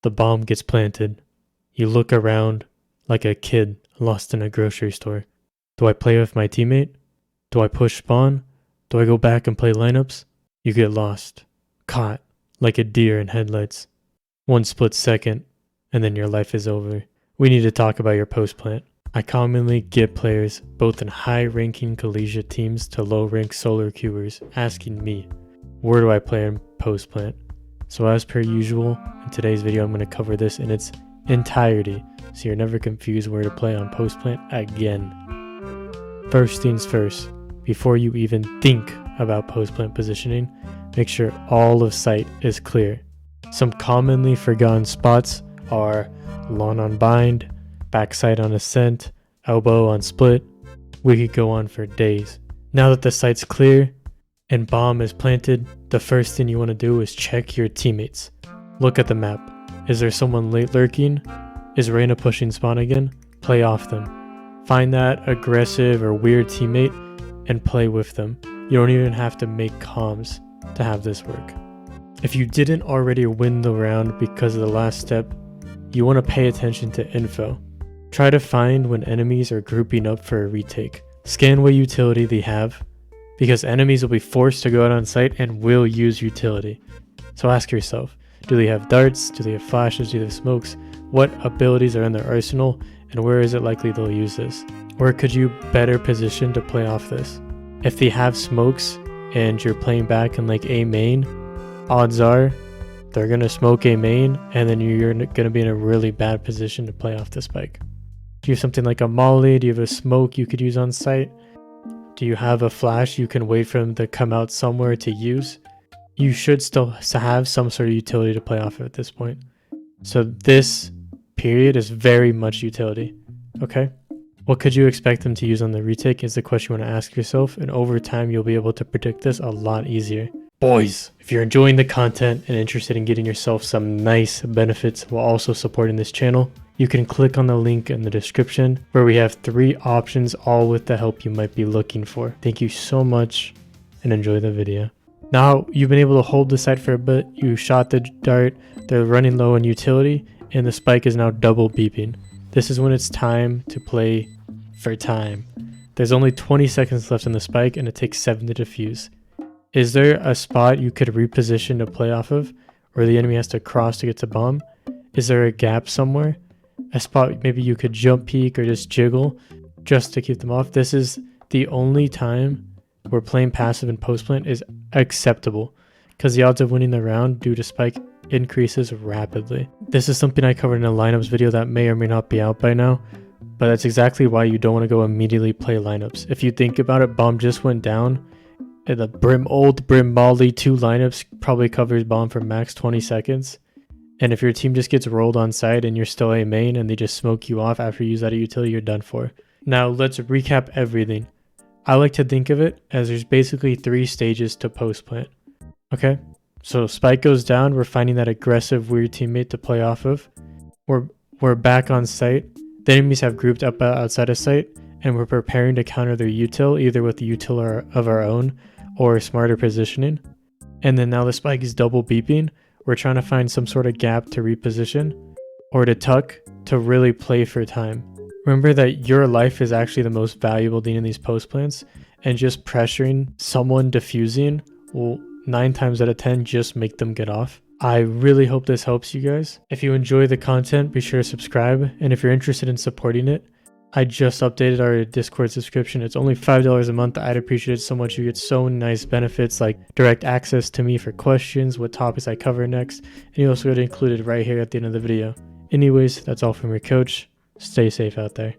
The bomb gets planted. You look around like a kid lost in a grocery store. Do I play with my teammate? Do I push spawn? Do I go back and play lineups? You get lost. Caught like a deer in headlights. One split second, and then your life is over. We need to talk about your post plant. I commonly get players, both in high-ranking collegiate teams to low-rank solar queuers, asking me, where do I play in post plant? So as per usual, in today's video I'm going to cover this in its entirety, so you're never confused where to play on post plant again. First things first, before you even think about post plant positioning, make sure all of sight is clear. Some commonly forgotten spots are lawn on bind, backside on ascent, elbow on split. We could go on for days. Now that the sight's clear and bomb is planted, the first thing you want to do is check your teammates. Look at the map. Is there someone late lurking? Is Reyna pushing spawn again? Play off them. Find that aggressive or weird teammate and play with them. You don't even have to make comms to have this work. If you didn't already win the round because of the last step, you want to pay attention to info. Try to find when enemies are grouping up for a retake. Scan what utility they have, because enemies will be forced to go out on site and will use utility. So ask yourself, do they have darts? Do they have flashes? Do they have smokes? What abilities are in their arsenal, and where is it likely they'll use this? Where could you better position to play off this? If they have smokes and you're playing back in like A main, odds are they're going to smoke A main, and then you're going to be in a really bad position to play off the spike. Do you have something like a molly? Do you have a smoke you could use on site? Do you have a flash you can wait for them to come out somewhere to use? You should still have some sort of utility to play off of at this point. So this period is very much utility. Okay? What could you expect them to use on the retake is the question you want to ask yourself, and over time you'll be able to predict this a lot easier. Boys, if you're enjoying the content and interested in getting yourself some nice benefits while also supporting this channel, you can click on the link in the description where we have 3 options, all with the help you might be looking for. Thank you so much and enjoy the video. Now you've been able to hold the site for a bit, you shot the dart, they're running low on utility, and the spike is now double beeping. This is when it's time to play for time. There's only 20 seconds left on the spike and it takes 7 to defuse. Is there a spot you could reposition to play off of, or the enemy has to cross to get to bomb? Is there a gap somewhere? A spot maybe you could jump peek or just jiggle just to keep them off? This is the only time where playing passive in post plant is acceptable, because the odds of winning the round due to spike increases rapidly. This is something I covered in a lineups video that may or may not be out by now, but that's exactly why you don't want to go immediately play lineups. If you think about it, bomb just went down, and the old Brim Molly 2 lineups probably covers bomb for max 20 seconds. And if your team just gets rolled on site and you're still A main and they just smoke you off after you use that utility, you're done for. Now let's recap everything. I like to think of it as there's basically 3 stages to post plant. Okay, so spike goes down, we're finding that aggressive weird teammate to play off of. We're back on site. The enemies have grouped up outside of site, and we're preparing to counter their util, either with the util of our own or smarter positioning. And then now the spike is double beeping. We're trying to find some sort of gap to reposition or to tuck to really play for time. Remember that your life is actually the most valuable thing in these post plants, and just pressuring someone defusing will 9 times out of 10 just make them get off. I really hope this helps you guys. If you enjoy the content, be sure to subscribe, and if you're interested in supporting it, I just updated our Discord subscription. It's only $5 a month. I'd appreciate it so much. You get so nice benefits like direct access to me for questions, what topics I cover next, and you also get included right here at the end of the video. Anyways, that's all from your coach. Stay safe out there.